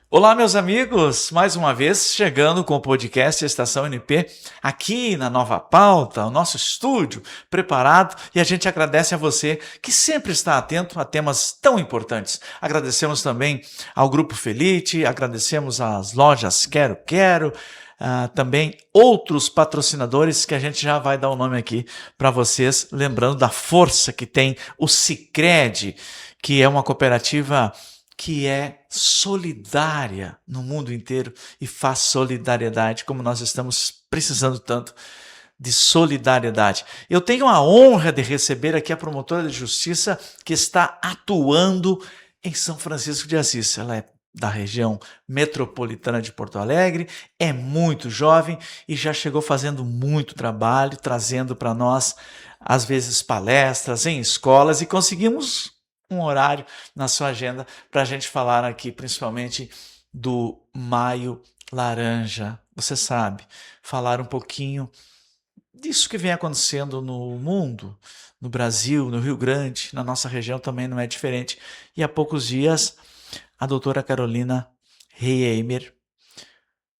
Olá, meus amigos! Mais uma vez chegando com o podcast Estação NP aqui na Nova Pauta, o nosso estúdio preparado, e a gente agradece a você que sempre está atento a temas tão importantes. Agradecemos também ao Grupo Felite, agradecemos às lojas Quero Quero, também outros patrocinadores que a gente já vai dar o nome aqui para vocês, lembrando da força que tem o Sicredi, que é uma cooperativa que é solidária no mundo inteiro e faz solidariedade, como nós estamos precisando tanto de solidariedade. Eu tenho a honra de receber aqui a promotora de justiça que está atuando em São Francisco de Assis. Ela é da região metropolitana de Porto Alegre, é muito jovem e já chegou fazendo muito trabalho, trazendo para nós, às vezes, palestras em escolas, e conseguimos um horário na sua agenda para a gente falar aqui, principalmente do Maio Laranja. Você sabe, falar um pouquinho disso que vem acontecendo no mundo, no Brasil, no Rio Grande, na nossa região também não é diferente. E há poucos dias, a doutora Carolina Reimer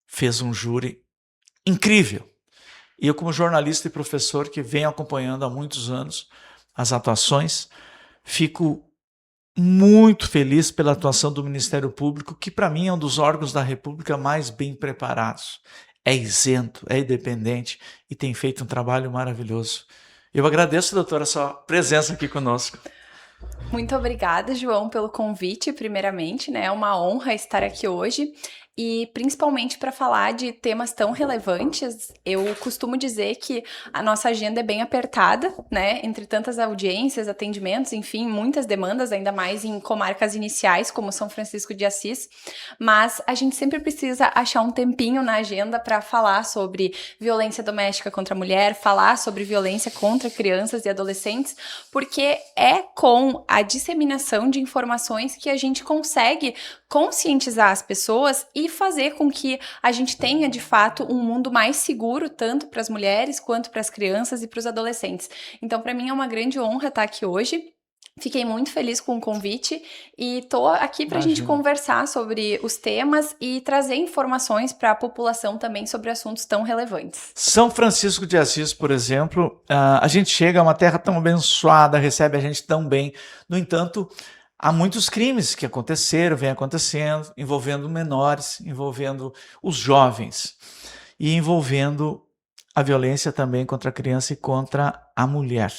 fez um júri incrível. E eu, como jornalista e professor que venho acompanhando há muitos anos as atuações, fico muito feliz pela atuação do Ministério Público, que para mim é um dos órgãos da República mais bem preparados. É isento, é independente e tem feito um trabalho maravilhoso. Eu agradeço, doutora, a sua presença aqui conosco. Muito obrigada, João, pelo convite, primeiramente, né? É uma honra estar aqui hoje. E principalmente para falar de temas tão relevantes, eu costumo dizer que a nossa agenda é bem apertada, né? Entre tantas audiências, atendimentos, enfim, muitas demandas, ainda mais em comarcas iniciais, como São Francisco de Assis. Mas a gente sempre precisa achar um tempinho na agenda para falar sobre violência doméstica contra a mulher, falar sobre violência contra crianças e adolescentes, porque é com a disseminação de informações que a gente consegue conscientizar as pessoas e fazer com que a gente tenha, de fato, um mundo mais seguro, tanto para as mulheres, quanto para as crianças e para os adolescentes. Então, para mim é uma grande honra estar aqui hoje. Fiquei muito feliz com o convite e estou aqui para a gente conversar sobre os temas e trazer informações para a população também sobre assuntos tão relevantes. São Francisco de Assis, por exemplo, a gente chega a uma terra tão abençoada, recebe a gente tão bem. No entanto, há muitos crimes que aconteceram, vêm acontecendo, envolvendo menores, envolvendo os jovens e envolvendo a violência também contra a criança e contra a mulher.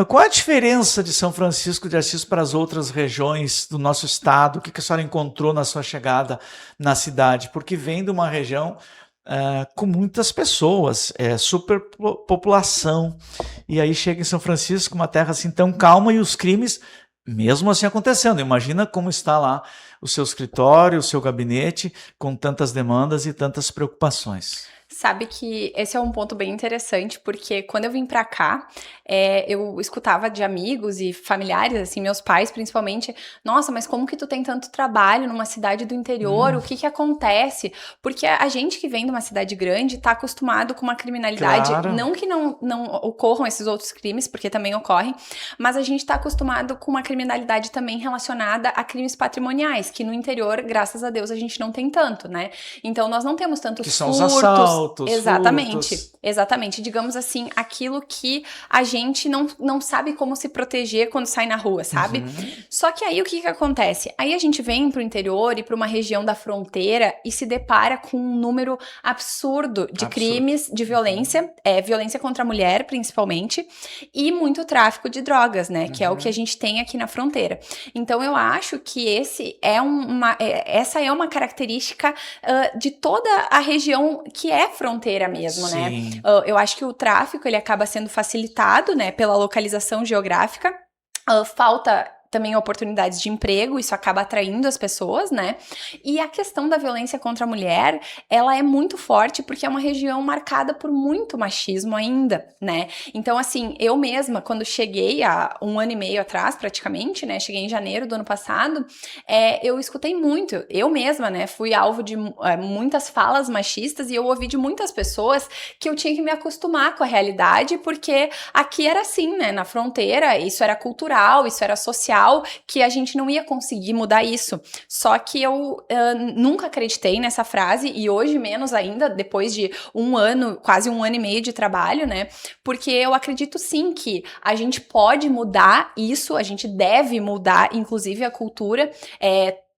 Qual a diferença de São Francisco de Assis para as outras regiões do nosso estado? O que a senhora encontrou na sua chegada na cidade? Porque vem de uma região com muitas pessoas, superpopulação, e aí chega em São Francisco, uma terra assim tão calma, e os crimes mesmo assim acontecendo. Imagina como está lá o seu escritório, o seu gabinete, com tantas demandas e tantas preocupações. Sabe que esse é um ponto bem interessante, porque quando eu vim pra cá, eu escutava de amigos e familiares, assim, meus pais principalmente, nossa, mas como que tu tem tanto trabalho numa cidade do interior? O que acontece? Porque a gente que vem de uma cidade grande tá acostumado com uma criminalidade, Claro. não que não ocorram esses outros crimes, porque também ocorrem, mas a gente tá acostumado com uma criminalidade também relacionada a crimes patrimoniais, que no interior, graças a Deus, a gente não tem tanto, né? Então nós não temos tantos que são furtos. Os assaltos, Exatamente, furtos. exatamente. Digamos assim, aquilo que a gente não sabe como se proteger quando sai na rua, sabe? Só que aí o que acontece? Aí a gente vem pro interior e para uma região da fronteira e se depara com um número absurdo de crimes de violência, violência contra a mulher, principalmente, e muito tráfico de drogas, né? Que é o que a gente tem aqui na fronteira. Então eu acho que essa é uma característica de toda a região que é fronteira mesmo, Sim. né? Eu acho que o tráfico, ele acaba sendo facilitado, né, pela localização geográfica. Falta também oportunidades de emprego, isso acaba atraindo as pessoas, né? E a questão da violência contra a mulher, ela é muito forte porque é uma região marcada por muito machismo ainda, né? Então, assim, eu mesma, quando cheguei há 1 ano e meio atrás, praticamente, né? Cheguei em janeiro do ano passado, eu escutei muito, eu mesma, né? Fui alvo de muitas falas machistas e eu ouvi de muitas pessoas que eu tinha que me acostumar com a realidade porque aqui era assim, né? Na fronteira, isso era cultural, isso era social, social que a gente não ia conseguir mudar isso. Só que eu nunca acreditei nessa frase, e hoje menos ainda, depois de um ano, quase um ano e meio de trabalho, né? Porque eu acredito sim que a gente pode mudar isso, a gente deve mudar, inclusive a cultura.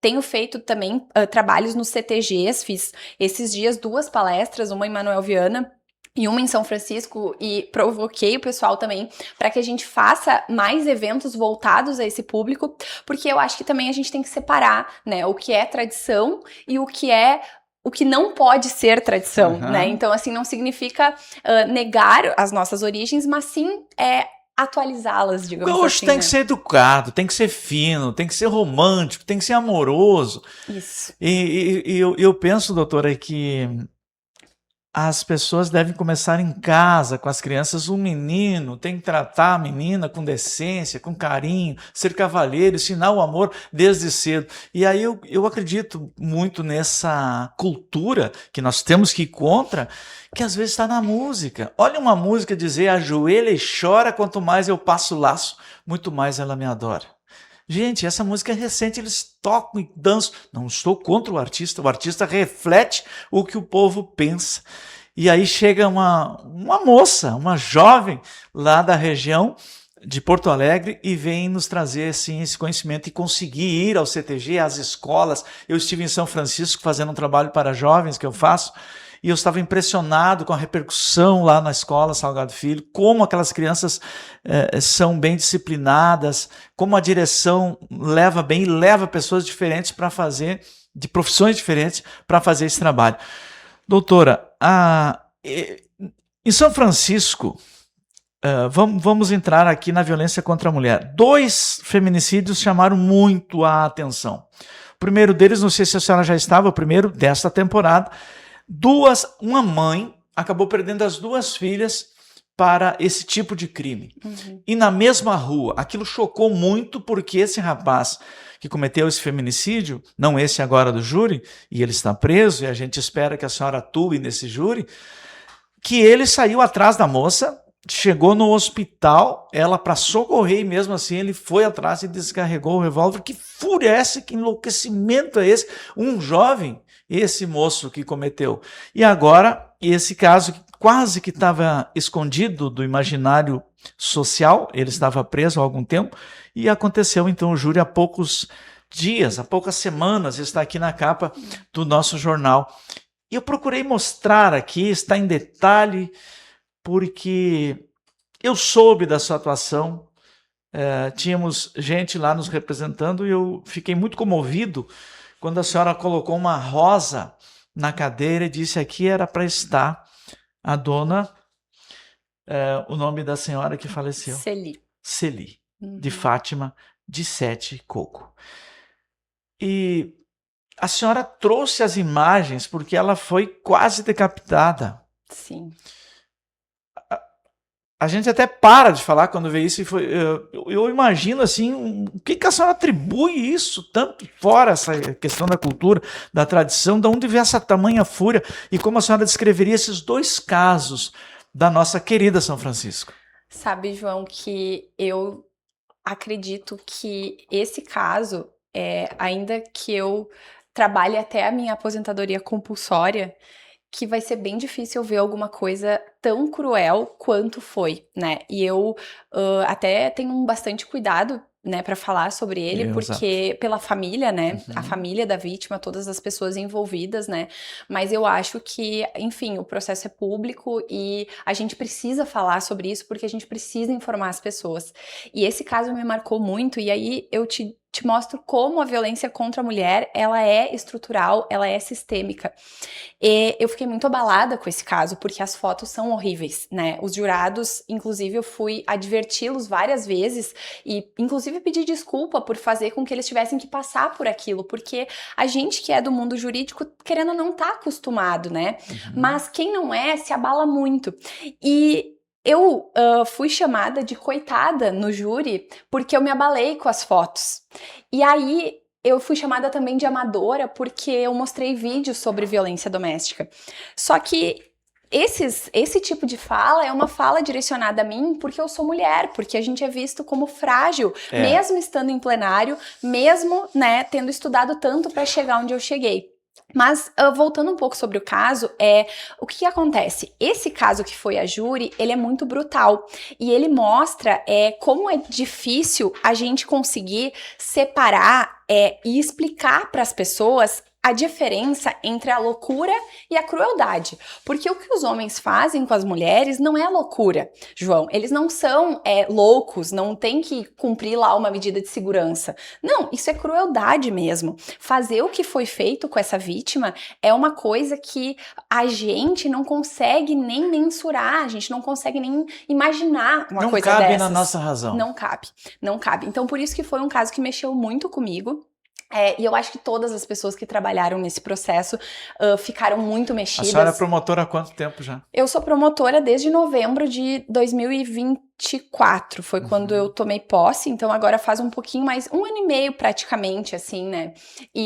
Tenho feito também trabalhos nos CTGs, fiz esses dias 2 palestras, uma em Manuel Viana e uma em São Francisco, e provoquei o pessoal também para que a gente faça mais eventos voltados a esse público, porque eu acho que também a gente tem que separar, né, o que é tradição e o que não pode ser tradição, né? Então, assim, não significa negar as nossas origens, mas sim atualizá-las, digamos assim. Hoje tem que ser educado, tem que ser fino, tem que ser romântico, tem que ser amoroso. Isso. E eu penso, doutora, que as pessoas devem começar em casa com as crianças. Um menino tem que tratar a menina com decência, com carinho, ser cavalheiro, ensinar o amor desde cedo. E aí eu acredito muito nessa cultura que nós temos que ir contra, que às vezes está na música. Olha uma música dizer: ajoelha e chora, quanto mais eu passo o laço, muito mais ela me adora. Gente, essa música é recente, eles tocam e dançam. Não estou contra o artista reflete o que o povo pensa. E aí chega uma moça, uma jovem lá da região de Porto Alegre e vem nos trazer assim, esse conhecimento e conseguir ir ao CTG, às escolas. Eu estive em São Francisco fazendo um trabalho para jovens que eu faço, e eu estava impressionado com a repercussão lá na escola Salgado Filho, como aquelas crianças são bem disciplinadas, como a direção leva pessoas diferentes para fazer, de profissões diferentes, para fazer esse trabalho. Doutora, em São Francisco, vamos entrar aqui na violência contra a mulher. 2 feminicídios chamaram muito a atenção. O primeiro deles, não sei se a senhora já estava, o primeiro desta temporada, uma mãe acabou perdendo as 2 filhas para esse tipo de crime. E na mesma rua, aquilo chocou muito, porque esse rapaz que cometeu esse feminicídio, não esse agora do júri, e ele está preso, e a gente espera que a senhora atue nesse júri, que ele saiu atrás da moça, chegou no hospital, ela para socorrer, e mesmo assim ele foi atrás e descarregou o revólver. Que fúria é essa? Que enlouquecimento é esse? Um jovem, esse moço que cometeu. E agora, esse caso quase que estava escondido do imaginário social, ele estava preso há algum tempo, e aconteceu então o júri há poucos dias, há poucas semanas, está aqui na capa do nosso jornal. E eu procurei mostrar aqui, está em detalhe, porque eu soube da sua atuação, tínhamos gente lá nos representando, e eu fiquei muito comovido quando a senhora colocou uma rosa na cadeira e disse: aqui era para estar a dona, o nome da senhora que faleceu. Celi, de Fátima, de Sete Coco. E a senhora trouxe as imagens porque ela foi quase decapitada. Sim. A gente até para de falar quando vê isso, e eu imagino assim, o que a senhora atribui isso tanto fora, essa questão da cultura, da tradição, de onde vem essa tamanha fúria, e como a senhora descreveria esses 2 casos da nossa querida São Francisco? Sabe, João, que eu acredito que esse caso, ainda que eu trabalhe até a minha aposentadoria compulsória, que vai ser bem difícil ver alguma coisa tão cruel quanto foi, né? E eu até tenho bastante cuidado, né, para falar sobre ele, porque pela família, né, a família da vítima, todas as pessoas envolvidas, né, mas eu acho que, enfim, o processo é público e a gente precisa falar sobre isso, porque a gente precisa informar as pessoas. E esse caso me marcou muito, e aí eu te mostro como a violência contra a mulher, ela é estrutural, ela é sistêmica. E eu fiquei muito abalada com esse caso, porque as fotos são horríveis, né? Os jurados, inclusive, eu fui adverti-los várias vezes e, inclusive, pedir desculpa por fazer com que eles tivessem que passar por aquilo, porque a gente que é do mundo jurídico, querendo ou não, tá acostumado, né? Mas quem não é, se abala muito. E eu fui chamada de coitada no júri porque eu me abalei com as fotos. E aí eu fui chamada também de amadora porque eu mostrei vídeos sobre violência doméstica. Só que esse tipo de fala é uma fala direcionada a mim porque eu sou mulher, porque a gente é visto como frágil, mesmo estando em plenário, mesmo, né, tendo estudado tanto para chegar onde eu cheguei. Mas, voltando um pouco sobre o caso, o que acontece? Esse caso que foi a júri, ele é muito brutal. E ele mostra como é difícil a gente conseguir separar e explicar para as pessoas a diferença entre a loucura e a crueldade. Porque o que os homens fazem com as mulheres não é loucura, João. Eles não são loucos, não tem que cumprir lá uma medida de segurança. Não, isso é crueldade mesmo. Fazer o que foi feito com essa vítima é uma coisa que a gente não consegue nem mensurar, a gente não consegue nem imaginar uma coisa dessas. Não cabe na nossa razão. Não cabe, não cabe. Então, por isso que foi um caso que mexeu muito comigo. E eu acho que todas as pessoas que trabalharam nesse processo ficaram muito mexidas. A senhora é promotora há quanto tempo já? Eu sou promotora desde novembro de 2024, foi quando eu tomei posse, então agora faz um pouquinho mais, 1 ano e meio praticamente, assim, né?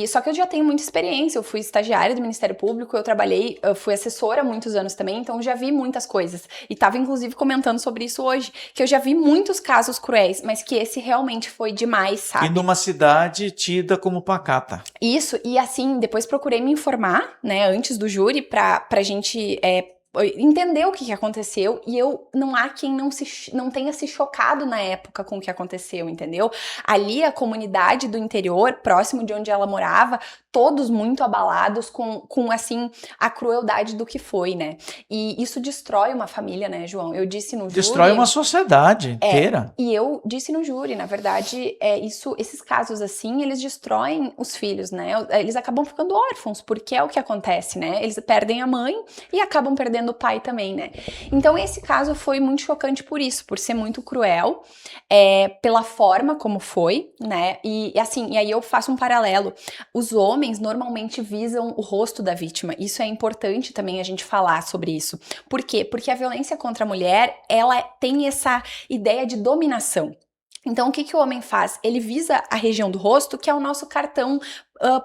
Só que eu já tenho muita experiência, eu fui estagiária do Ministério Público, eu fui assessora há muitos anos também, então já vi muitas coisas. E tava inclusive comentando sobre isso hoje, que eu já vi muitos casos cruéis, mas que esse realmente foi demais, sabe? E numa cidade tida como pacata. Isso, e assim, depois procurei me informar, né, antes do júri, pra gente entender o que aconteceu, e não há quem não tenha se chocado na época com o que aconteceu, entendeu? Ali a comunidade do interior, próximo de onde ela morava, todos muito abalados com assim, a crueldade do que foi, né? E isso destrói uma família, né, João? Eu disse no júri... Destrói uma sociedade inteira. E eu disse no júri, na verdade, esses casos assim, eles destroem os filhos, né? Eles acabam ficando órfãos, porque é o que acontece, né? Eles perdem a mãe e acabam perdendo o pai também, né? Então esse caso foi muito chocante por isso, por ser muito cruel, pela forma como foi, né? E aí eu faço um paralelo. Os homens normalmente visam o rosto da vítima. Isso é importante também a gente falar sobre isso. Por quê? Porque a violência contra a mulher, ela tem essa ideia de dominação. Então, o que o homem faz? Ele visa a região do rosto, que é o nosso cartão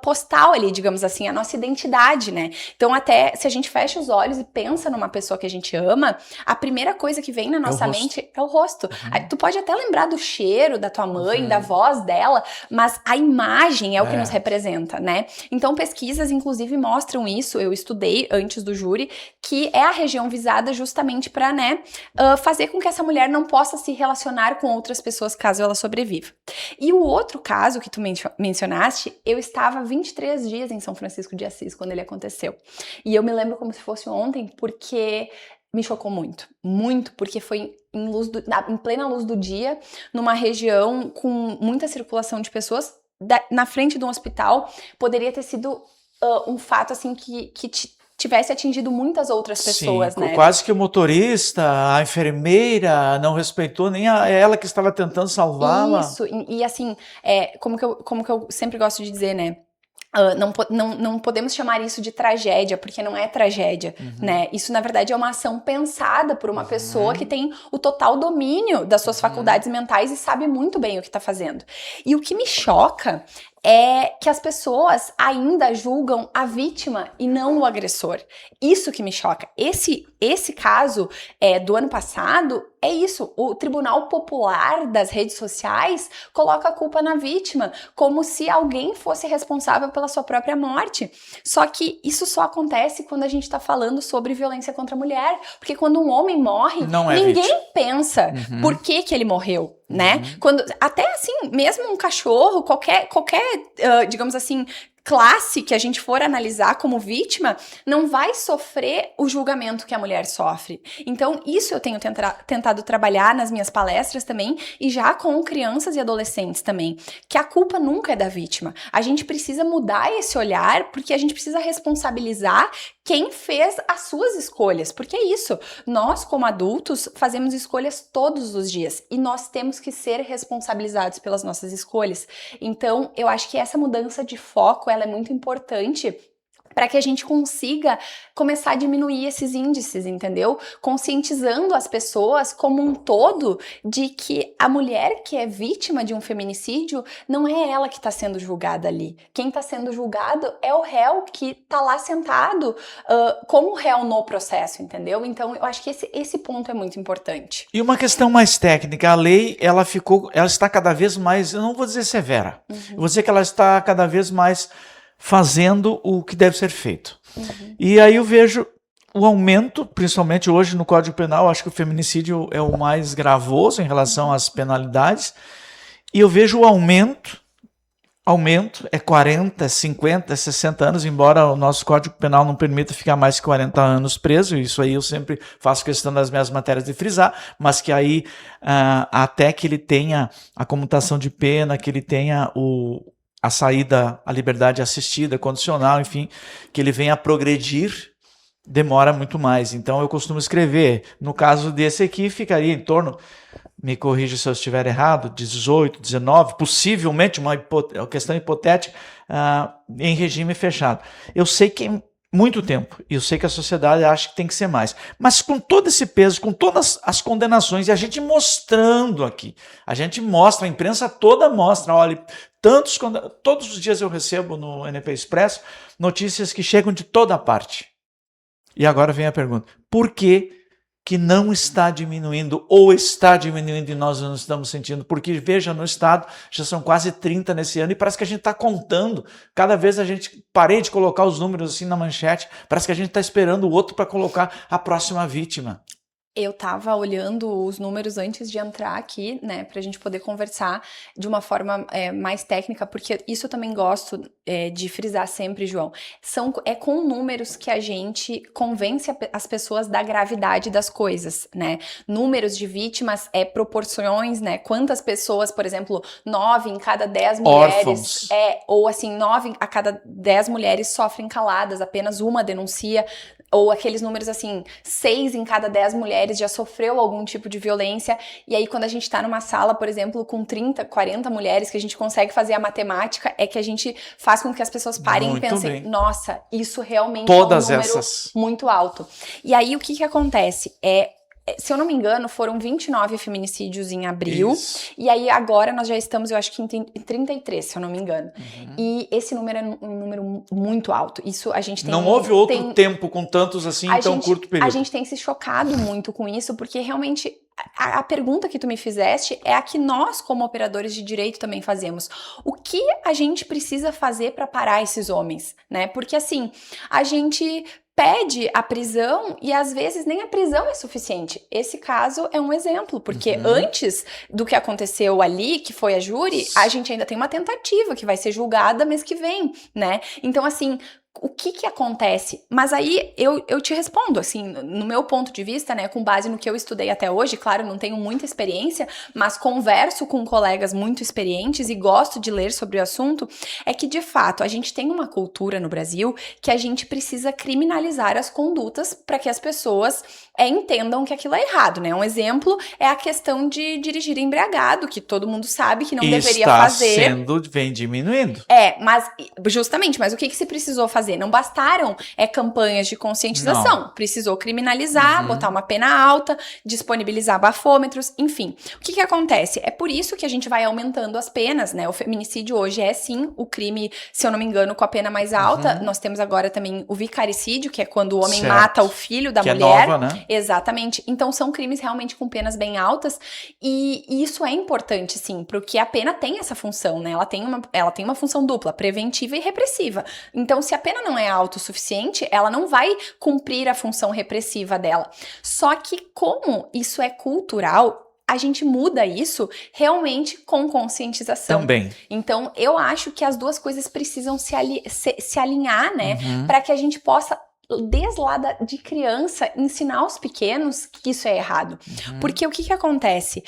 postal ali, digamos assim, a nossa identidade, né? Então, até se a gente fecha os olhos e pensa numa pessoa que a gente ama, a primeira coisa que vem na nossa mente é o rosto. Aí, tu pode até lembrar do cheiro da tua mãe, da voz dela, mas a imagem é o que nos representa, né? Então, pesquisas, inclusive, mostram isso. Eu estudei antes do júri, que é a região visada justamente para, né, fazer com que essa mulher não possa se relacionar com outras pessoas caso ela sobreviva. E o outro caso que tu mencionaste, eu estava 23 dias em São Francisco de Assis quando ele aconteceu. E eu me lembro como se fosse ontem, porque me chocou muito, muito, porque foi em plena luz do dia, numa região com muita circulação de pessoas, na frente de um hospital. Poderia ter sido um fato assim que tivesse atingido muitas outras pessoas, Sim, né? Quase que o motorista, a enfermeira não respeitou nem ela que estava tentando salvá-la. Isso, e assim, como que eu sempre gosto de dizer, né? Não podemos chamar isso de tragédia, porque não é tragédia, né? Isso, na verdade, é uma ação pensada por uma pessoa que tem o total domínio das suas faculdades mentais e sabe muito bem o que está fazendo. E o que me choca é que as pessoas ainda julgam a vítima e não o agressor. Isso que me choca. Esse caso do ano passado é isso. O Tribunal Popular das redes sociais coloca a culpa na vítima, como se alguém fosse responsável pela sua própria morte. Só que isso só acontece quando a gente está falando sobre violência contra a mulher. Porque quando um homem morre, ninguém pensa por que ele morreu, né? Quando, até assim, mesmo um cachorro, qualquer digamos assim, classe que a gente for analisar como vítima, não vai sofrer o julgamento que a mulher sofre. Então, isso eu tenho tentado trabalhar nas minhas palestras também, e já com crianças e adolescentes também, que a culpa nunca é da vítima. A gente precisa mudar esse olhar, porque a gente precisa responsabilizar quem fez as suas escolhas, porque é isso, nós como adultos fazemos escolhas todos os dias, e nós temos que ser responsabilizados pelas nossas escolhas. Então, eu acho que essa mudança de foco, ela é muito importante para que a gente consiga começar a diminuir esses índices, entendeu? Conscientizando as pessoas como um todo de que a mulher que é vítima de um feminicídio não é ela que está sendo julgada ali. Quem está sendo julgado é o réu que está lá sentado como réu no processo, entendeu? Então, eu acho que esse ponto é muito importante. E uma questão mais técnica, a lei, ela está cada vez mais, eu não vou dizer severa, eu vou dizer que ela está cada vez mais fazendo o que deve ser feito. E aí eu vejo o aumento, principalmente hoje no Código Penal, acho que o feminicídio é o mais gravoso em relação às penalidades, e eu vejo o aumento é 40, 50, 60 anos, embora o nosso Código Penal não permita ficar mais de 40 anos preso, isso aí eu sempre faço questão das minhas matérias de frisar, mas que aí até que ele tenha a comutação de pena, que ele tenha a saída à liberdade assistida, condicional, enfim, que ele venha a progredir, demora muito mais. Então eu costumo escrever, no caso desse aqui, ficaria em torno, me corrija se eu estiver errado, 18, 19, possivelmente, uma questão hipotética, em regime fechado. Eu sei que é muito tempo, e eu sei que a sociedade acha que tem que ser mais. Mas com todo esse peso, com todas as condenações, e a gente mostrando aqui, a gente mostra, a imprensa toda mostra, olha, todos os dias eu recebo no NP Expresso notícias que chegam de toda parte. E agora vem a pergunta, por que não está diminuindo ou está diminuindo e nós não estamos sentindo? Porque veja, no estado já são quase 30 nesse ano e parece que a gente está contando. Cada vez a gente parei de colocar os números assim na manchete, parece que a gente está esperando o outro para colocar a próxima vítima. Eu tava olhando os números antes de entrar aqui, né, pra gente poder conversar de uma forma mais técnica, porque isso eu também gosto de frisar sempre, João. É com números que a gente convence as pessoas da gravidade das coisas, né? Números de vítimas, proporções, né? Quantas pessoas, por exemplo, 9 em cada 10 mulheres... Órfãos. Ou assim, 9 a cada 10 mulheres sofrem caladas, apenas uma denuncia... Ou aqueles números assim, 6 em cada 10 mulheres já sofreu algum tipo de violência. E aí quando a gente tá numa sala, por exemplo, com 30, 40 mulheres, que a gente consegue fazer a matemática, é que a gente faz com que as pessoas parem e pensem, nossa, isso realmente todas é um número muito alto. E aí o que acontece? Se eu não me engano, foram 29 feminicídios em abril. Isso. E aí agora nós já estamos, eu acho que em 33, se eu não me engano. E esse número é um número muito alto. Isso a gente tem... Não houve outro tempo com tantos assim em tão curto período. A gente tem se chocado muito com isso, porque realmente... A pergunta que tu me fizeste é a que nós, como operadores de direito, também fazemos. O que a gente precisa fazer para parar esses homens, né? Porque assim, a gente pede a prisão e às vezes nem a prisão é suficiente. Esse caso é um exemplo, porque antes do que aconteceu ali, que foi a júri, a gente ainda tem uma tentativa que vai ser julgada mês que vem, né? Então assim... O que acontece? Mas aí eu te respondo, assim, no meu ponto de vista, né, com base no que eu estudei até hoje, claro, não tenho muita experiência, mas converso com colegas muito experientes e gosto de ler sobre o assunto, é que, de fato, a gente tem uma cultura no Brasil que a gente precisa criminalizar as condutas para que as pessoas entendam que aquilo é errado, né? Um exemplo é a questão de dirigir embriagado, que todo mundo sabe que não deveria fazer. Vem diminuindo. Mas justamente, mas o que se precisou fazer? Não bastaram campanhas de conscientização. Não. Precisou criminalizar, botar uma pena alta, disponibilizar bafômetros, enfim. O que acontece? É por isso que a gente vai aumentando as penas, né? O feminicídio hoje é sim o crime, se eu não me engano, com a pena mais alta. Nós temos agora também o vicaricídio, que é quando o homem mata o filho da mulher. É nova, né? Exatamente. Então são crimes realmente com penas bem altas e isso é importante, sim, porque a pena tem essa função, né? Ela tem uma função dupla, preventiva e repressiva. Então, se a pena não é alta o suficiente, ela não vai cumprir a função repressiva dela. Só que como isso é cultural, a gente muda isso realmente com conscientização. Também. Então, eu acho que as duas coisas precisam se alinhar, né? Para que a gente possa desde lá de criança, ensinar aos pequenos que isso é errado. Porque o que acontece?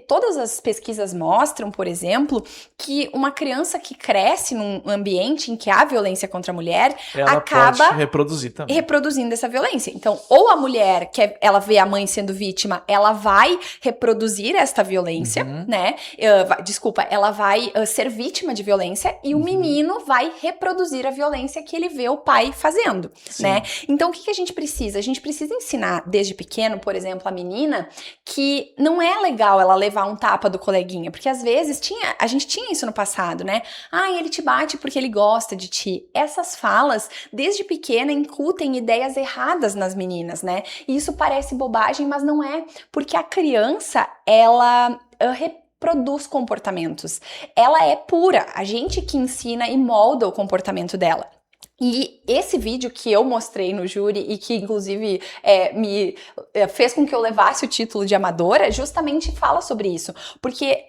Todas as pesquisas mostram, por exemplo, que uma criança que cresce num ambiente em que há violência contra a mulher, ela acaba pode reproduzir também. reproduzindo essa violência. Então, ou a mulher, ela vê a mãe sendo vítima, ela vai reproduzir esta violência, né? Ela vai ser vítima de violência e o menino vai reproduzir a violência que ele vê o pai fazendo, né? Então, o que a gente precisa? A gente precisa ensinar desde pequeno, por exemplo, a menina, que não é legal ela levar um tapa do coleguinha, porque às vezes a gente tinha isso no passado, né? Ele te bate porque ele gosta de ti. Essas falas, desde pequena, incutem ideias erradas nas meninas, né? E isso parece bobagem, mas não é, porque a criança, ela reproduz comportamentos. Ela é pura, a gente que ensina e molda o comportamento dela. E esse vídeo que eu mostrei no júri e que inclusive me fez com que eu levasse o título de amadora, justamente fala sobre isso, porque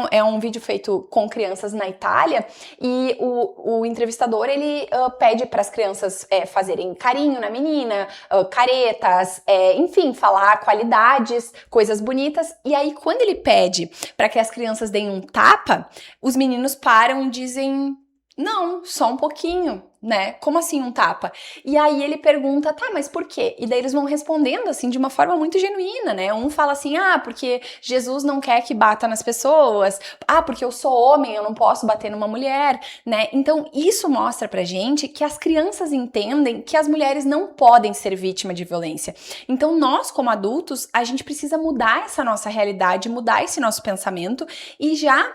é um vídeo feito com crianças na Itália e o entrevistador, ele pede para as crianças fazerem carinho na menina, caretas, enfim, falar qualidades, coisas bonitas, e aí quando ele pede para que as crianças deem um tapa, os meninos param e dizem: não, só um pouquinho, né? Como assim um tapa? E aí ele pergunta, tá, mas por quê? E daí eles vão respondendo assim de uma forma muito genuína, né? Um fala assim, porque Jesus não quer que bata nas pessoas, porque eu sou homem, eu não posso bater numa mulher, né? Então isso mostra pra gente que as crianças entendem que as mulheres não podem ser vítima de violência. Então nós, como adultos, a gente precisa mudar essa nossa realidade, mudar esse nosso pensamento e já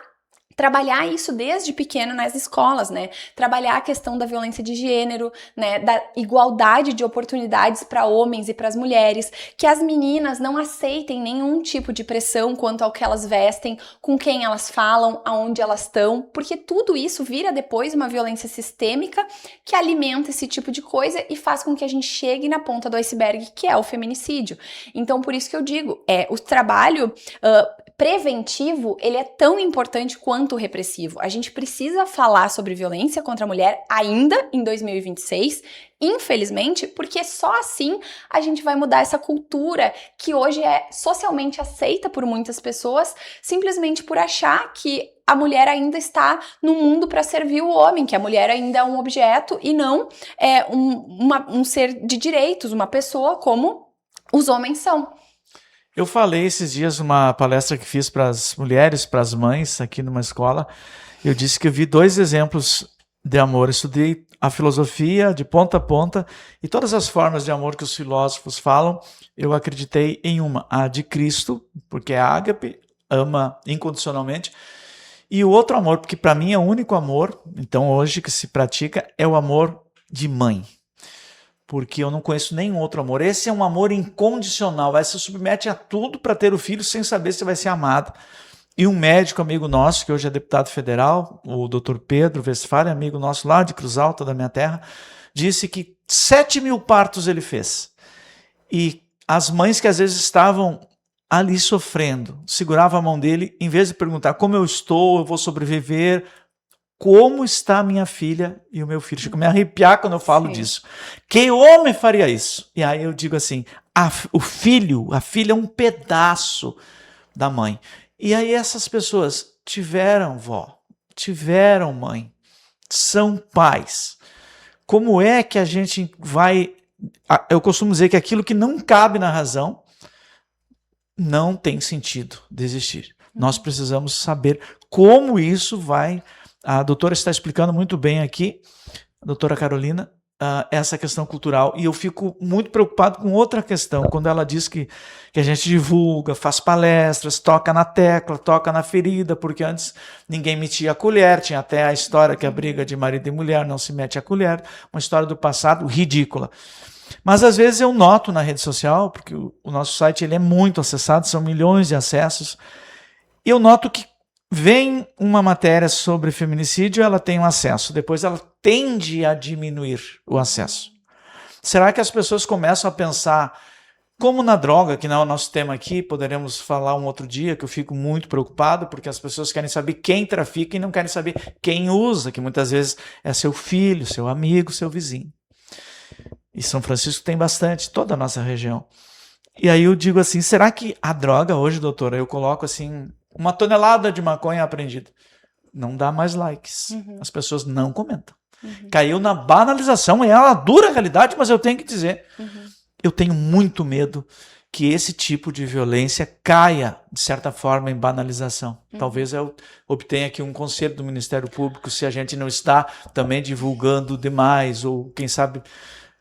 trabalhar isso desde pequeno nas escolas, né? Trabalhar a questão da violência de gênero, né? Da igualdade de oportunidades para homens e para as mulheres, que as meninas não aceitem nenhum tipo de pressão quanto ao que elas vestem, com quem elas falam, aonde elas estão, porque tudo isso vira depois uma violência sistêmica que alimenta esse tipo de coisa e faz com que a gente chegue na ponta do iceberg, que é o feminicídio. Então, por isso que eu digo, o trabalho preventivo, ele é tão importante quanto o repressivo. A gente precisa falar sobre violência contra a mulher ainda em 2026, infelizmente, porque só assim a gente vai mudar essa cultura que hoje é socialmente aceita por muitas pessoas, simplesmente por achar que a mulher ainda está no mundo para servir o homem, que a mulher ainda é um objeto e não um ser de direitos, uma pessoa como os homens são. Eu falei esses dias numa palestra que fiz para as mulheres, para as mães, aqui numa escola. Eu disse que eu vi 2 exemplos de amor. Eu estudei a filosofia de ponta a ponta e todas as formas de amor que os filósofos falam, eu acreditei em uma, a de Cristo, porque é ágape, ama incondicionalmente. E o outro amor, porque para mim é o único amor, então hoje que se pratica, é o amor de mãe. Porque eu não conheço nenhum outro amor. Esse é um amor incondicional. Vai se submete a tudo para ter o filho sem saber se vai ser amado. E um médico amigo nosso, que hoje é deputado federal, o Dr. Pedro Westphalen, amigo nosso lá de Cruz Alta, da minha terra, disse que 7.000 partos ele fez. E as mães que às vezes estavam ali sofrendo, seguravam a mão dele, em vez de perguntar como eu estou, eu vou sobreviver, como está a minha filha e o meu filho. Chego a me arrepiar quando eu falo disso. Que homem faria isso? E aí eu digo assim, a filha é um pedaço da mãe. E aí essas pessoas tiveram vó, tiveram mãe, são pais. Como é que a gente vai... Eu costumo dizer que aquilo que não cabe na razão não tem sentido de existir. Nós precisamos saber como isso vai... A doutora está explicando muito bem aqui, a doutora Carolina, essa questão cultural. E eu fico muito preocupado com outra questão, quando ela diz que a gente divulga, faz palestras, toca na tecla, toca na ferida, porque antes ninguém metia a colher, tinha até a história que a briga de marido e mulher não se mete a colher, uma história do passado ridícula. Mas às vezes eu noto na rede social, porque o nosso site ele é muito acessado, são milhões de acessos, e eu noto que vem uma matéria sobre feminicídio, ela tem um acesso, depois ela tende a diminuir o acesso. Será que as pessoas começam a pensar, como na droga, que não é o nosso tema aqui, poderemos falar um outro dia, que eu fico muito preocupado, porque as pessoas querem saber quem trafica e não querem saber quem usa, que muitas vezes é seu filho, seu amigo, seu vizinho. E São Francisco tem bastante, toda a nossa região. E aí eu digo assim, será que a droga hoje, doutora, eu coloco assim, 1 tonelada de maconha apreendida, não dá mais likes. As pessoas não comentam. Caiu na banalização, é uma dura realidade, mas eu tenho que dizer, eu tenho muito medo que esse tipo de violência caia, de certa forma, em banalização. Talvez eu obtenha aqui um conselho do Ministério Público, se a gente não está também divulgando demais, ou quem sabe,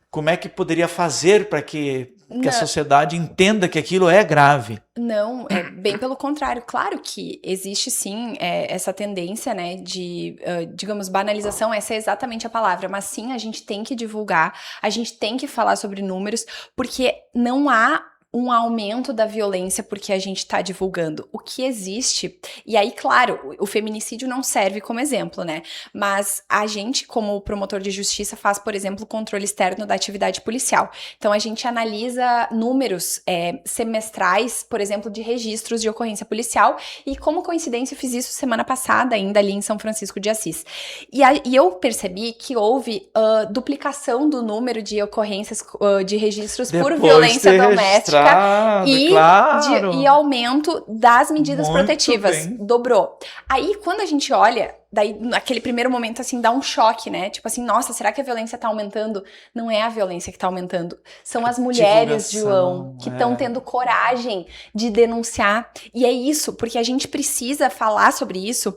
como é que poderia fazer para que a sociedade entenda que aquilo é grave. Não, é bem pelo contrário. Claro que existe sim essa tendência, né, de, digamos, banalização, essa é exatamente a palavra, mas sim, a gente tem que divulgar, a gente tem que falar sobre números, porque não há um aumento da violência porque a gente está divulgando. O que existe, e aí, claro, o feminicídio não serve como exemplo, né? Mas a gente, como promotor de justiça, faz, por exemplo, o controle externo da atividade policial. Então, a gente analisa números semestrais, por exemplo, de registros de ocorrência policial, e como coincidência, eu fiz isso semana passada, ainda ali em São Francisco de Assis. E eu percebi que houve duplicação do número de ocorrências de registros por violência doméstica. E aumento das medidas protetivas. Bem. Dobrou. Aí, quando a gente olha, daí naquele primeiro momento, assim, dá um choque, né? Tipo assim, nossa, será que a violência tá aumentando? Não é a violência que tá aumentando. São as mulheres, João, que estão tendo coragem de denunciar. E é isso, porque a gente precisa falar sobre isso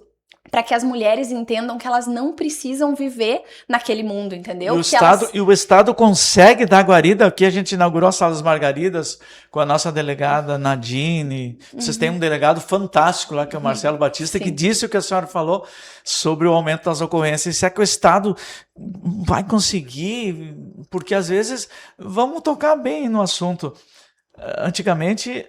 para que as mulheres entendam que elas não precisam viver naquele mundo, entendeu? E o Estado consegue dar guarida. Aqui a gente inaugurou a Sala das Margaridas com a nossa delegada Nadine. Vocês têm um delegado fantástico lá, que é o Marcelo Batista, que disse o que a senhora falou sobre o aumento das ocorrências. Se é que o Estado vai conseguir, porque às vezes, vamos tocar bem no assunto. Antigamente,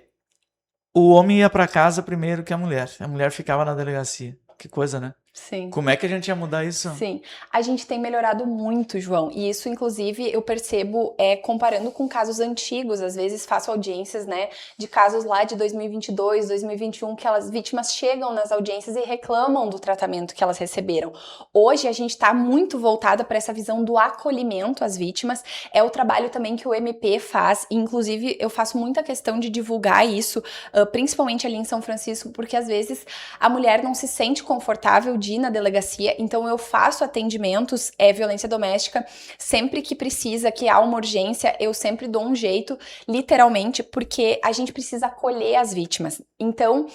o homem ia para casa primeiro que a mulher ficava na delegacia. Que coisa, né? Sim. Como é que a gente ia mudar isso? Sim. A gente tem melhorado muito, João. E isso, inclusive, eu percebo comparando com casos antigos. Às vezes faço audiências, né, de casos lá de 2022, 2021, que as vítimas chegam nas audiências e reclamam do tratamento que elas receberam. Hoje, a gente está muito voltada para essa visão do acolhimento às vítimas. É o trabalho também que o MP faz. E, inclusive, eu faço muita questão de divulgar isso, principalmente ali em São Francisco, porque às vezes a mulher não se sente confortável de ir na delegacia, então eu faço atendimentos, violência doméstica, sempre que precisa, que há uma urgência, eu sempre dou um jeito, literalmente, porque a gente precisa acolher as vítimas. Então,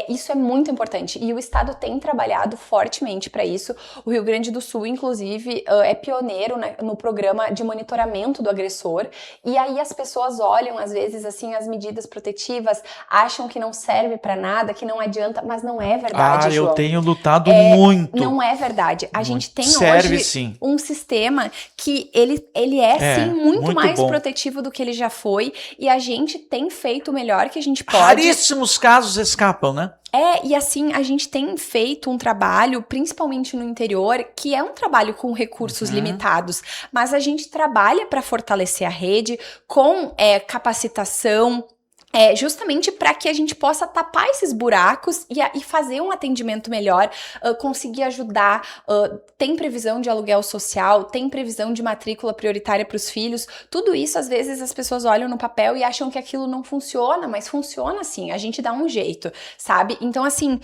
isso é muito importante, e o Estado tem trabalhado fortemente para isso. O Rio Grande do Sul, inclusive, é pioneiro, né, no programa de monitoramento do agressor, e aí as pessoas olham, às vezes, assim, as medidas protetivas, acham que não serve para nada, que não adianta, mas não é verdade, João. Eu tenho lutado muito. Não é verdade. A gente tem Serve, hoje sim. um sistema que ele é sim muito mais bom. Protetivo do que ele já foi, e a gente tem feito o melhor que a gente pode. Raríssimos casos escapam, né? E assim, a gente tem feito um trabalho, principalmente no interior, que é um trabalho com recursos limitados, mas a gente trabalha para fortalecer a rede com capacitação, justamente para que a gente possa tapar esses buracos e fazer um atendimento melhor, conseguir ajudar. Tem previsão de aluguel social, tem previsão de matrícula prioritária para os filhos. Tudo isso, às vezes, as pessoas olham no papel e acham que aquilo não funciona, mas funciona sim, a gente dá um jeito, sabe? Então, assim,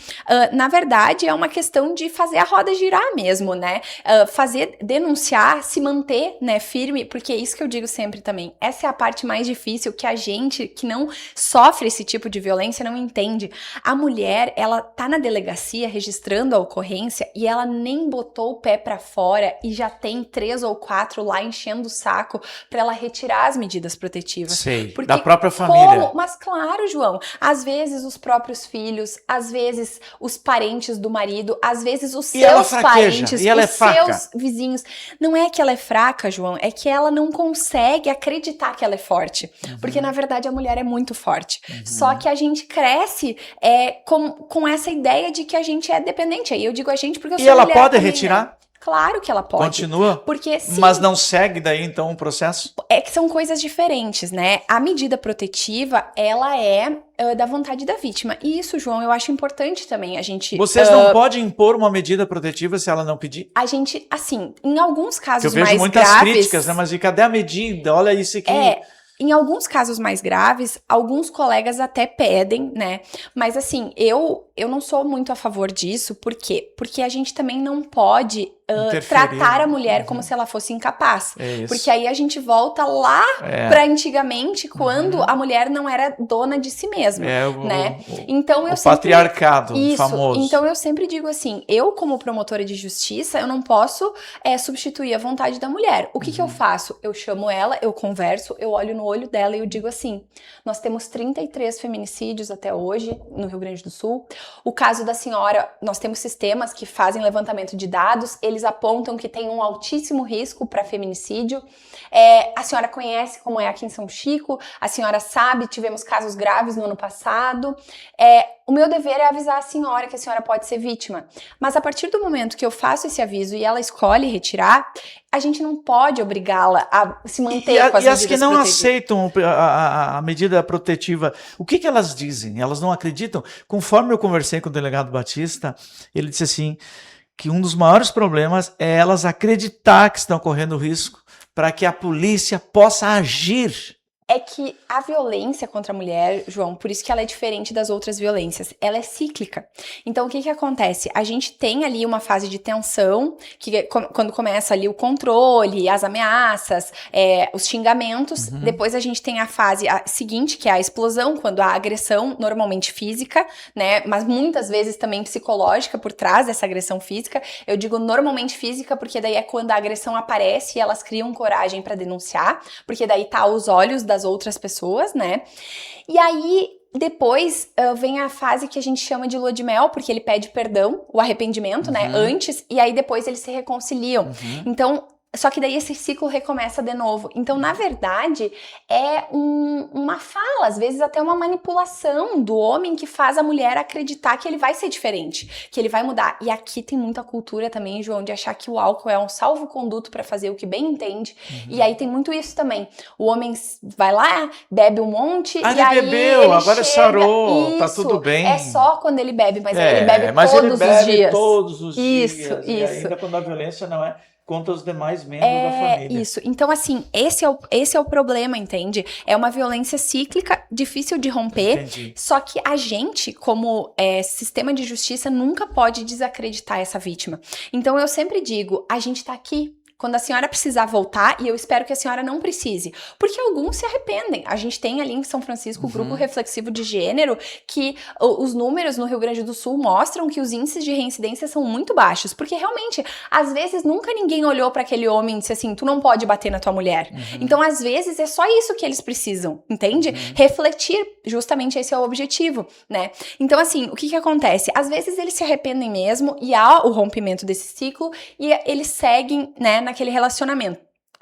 na verdade, é uma questão de fazer a roda girar mesmo, né? Denunciar, se manter, né, firme, porque é isso que eu digo sempre também. Essa é a parte mais difícil, que a gente, que não sofre esse tipo de violência, não entende. A mulher, ela tá na delegacia registrando a ocorrência e ela nem botou o pé pra fora e já tem 3 ou 4 lá enchendo o saco pra ela retirar as medidas protetivas. Sei, porque da própria família. Mas claro, João, às vezes os próprios filhos, às vezes os parentes do marido, às vezes os seus parentes, os seus vizinhos. Não é que ela é fraca, João, é que ela não consegue acreditar que ela é forte. Porque, na verdade, a mulher é muito forte. Só que a gente cresce com essa ideia de que a gente é dependente. Aí eu digo a gente porque eu sou mulher. E ela pode também, retirar? Né? Claro que ela pode. Continua? Porque sim. Mas não segue daí, então, o processo? É que são coisas diferentes, né? A medida protetiva, ela é da vontade da vítima. E isso, João, eu acho importante também a gente... Vocês não podem impor uma medida protetiva se ela não pedir? A gente, assim, em alguns casos eu vejo mais muitas graves... críticas, né? Mas e cadê a medida? Olha isso aqui. Em alguns casos mais graves, alguns colegas até pedem, né? Mas assim, eu não sou muito a favor disso. Por quê? Porque a gente também não pode tratar a mulher como se ela fosse incapaz. Porque aí a gente volta lá pra antigamente, quando a mulher não era dona de si mesma, né? Então eu sempre... patriarcado famoso. Então eu sempre digo assim, eu como promotora de justiça, eu não posso substituir a vontade da mulher. O que eu faço? Eu chamo ela, eu converso, eu olho no olho dela e eu digo assim, nós temos 33 feminicídios até hoje no Rio Grande do Sul. O caso da senhora, nós temos sistemas que fazem levantamento de dados, eles apontam que tem um altíssimo risco para feminicídio. A senhora conhece como é aqui em São Chico, a senhora sabe, tivemos casos graves no ano passado. O meu dever é avisar a senhora que a senhora pode ser vítima. Mas a partir do momento que eu faço esse aviso e ela escolhe retirar, a gente não pode obrigá-la a se manter com as medidas protetivas. E as que não aceitam a medida protetiva, o que elas dizem? Elas não acreditam? Conforme eu conversei com o delegado Batista, ele disse assim, que um dos maiores problemas é elas acreditar que estão correndo risco para que a polícia possa agir. É que a violência contra a mulher, João, por isso que ela é diferente das outras violências, ela é cíclica. Então, o que acontece? A gente tem ali uma fase de tensão, que quando começa ali o controle, as ameaças, os xingamentos. Depois a gente tem a fase seguinte, que é a explosão, quando há agressão, normalmente física, né? Mas muitas vezes também psicológica por trás dessa agressão física. Eu digo normalmente física, porque daí é quando a agressão aparece e elas criam coragem para denunciar, porque daí tá aos olhos das outras pessoas, né? E aí, depois vem a fase que a gente chama de lua de mel, porque ele pede perdão, o arrependimento, né? Antes, e aí depois eles se reconciliam. Então, só que daí esse ciclo recomeça de novo. Então, na verdade, é uma fala, às vezes até uma manipulação do homem que faz a mulher acreditar que ele vai ser diferente, que ele vai mudar. E aqui tem muita cultura também, João, de achar que o álcool é um salvo-conduto para fazer o que bem entende. E aí tem muito isso também. O homem vai lá, bebe um monte, e aí bebeu, ele agora chega, sarou, isso, tá tudo bem. É só quando ele bebe, mas aí ele bebe todos os dias. Todos os dias. Isso. E ainda quando a violência não é contra os demais membros da família. Isso. Então, assim, esse é o problema, entende? É uma violência cíclica, difícil de romper. Entendi. Só que a gente, como sistema de justiça, nunca pode desacreditar essa vítima. Então, eu sempre digo, a gente tá aqui. Quando a senhora precisar voltar, e eu espero que a senhora não precise, porque alguns se arrependem. A gente tem ali em São Francisco o Grupo Reflexivo de Gênero, que os números no Rio Grande do Sul mostram que os índices de reincidência são muito baixos, porque realmente, às vezes, nunca ninguém olhou para aquele homem e disse assim, tu não pode bater na tua mulher. Então, às vezes, é só isso que eles precisam, entende? Refletir, justamente esse é o objetivo, né? Então, assim, o que acontece? Às vezes, eles se arrependem mesmo, e há o rompimento desse ciclo, e eles seguem, né, naquele relacionamento.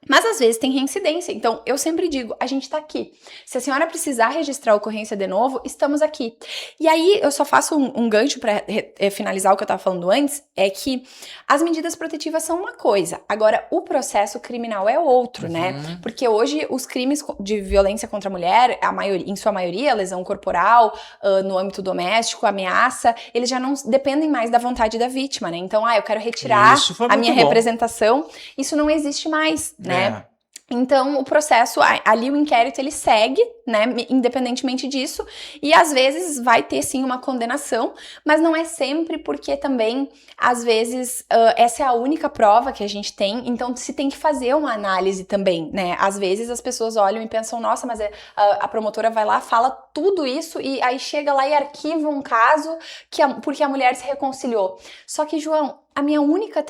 Mas às vezes tem reincidência, então eu sempre digo, a gente tá aqui. Se a senhora precisar registrar a ocorrência de novo, estamos aqui. E aí eu só faço um gancho para finalizar o que eu tava falando antes, é que as medidas protetivas são uma coisa, agora o processo criminal é outro, né? Porque hoje os crimes de violência contra a mulher, em sua maioria, lesão corporal, no âmbito doméstico, ameaça, eles já não dependem mais da vontade da vítima, né? Então, eu quero retirar a minha representação, isso não existe mais, né? Então, o processo, ali o inquérito, ele segue, né, independentemente disso, e às vezes vai ter sim uma condenação, mas não é sempre, porque também, às vezes, essa é a única prova que a gente tem, então se tem que fazer uma análise também, né, às vezes as pessoas olham e pensam, nossa, mas a promotora vai lá, fala tudo isso, e aí chega lá e arquiva um caso porque a mulher se reconciliou. Só que, João, a minha única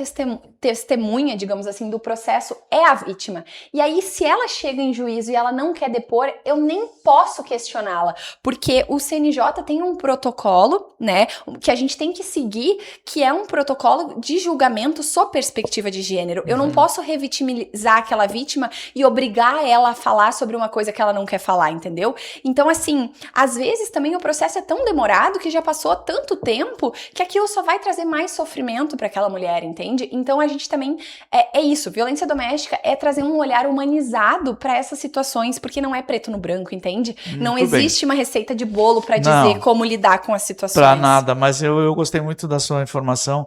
testemunha, digamos assim, do processo é a vítima. E aí, se ela chega em juízo e ela não quer depor, eu nem posso questioná-la, porque o CNJ tem um protocolo, né, que a gente tem que seguir, que é um protocolo de julgamento sob perspectiva de gênero. Eu não posso revitimizar aquela vítima e obrigar ela a falar sobre uma coisa que ela não quer falar, entendeu? Então, assim, às vezes também o processo é tão demorado que já passou tanto tempo que aquilo só vai trazer mais sofrimento para aquela daquela mulher, entende? Então a gente também, é isso, violência doméstica é trazer um olhar humanizado para essas situações, porque não é preto no branco, entende? Não existe uma receita de bolo para dizer como lidar com as situações. Para nada, mas eu gostei muito da sua informação,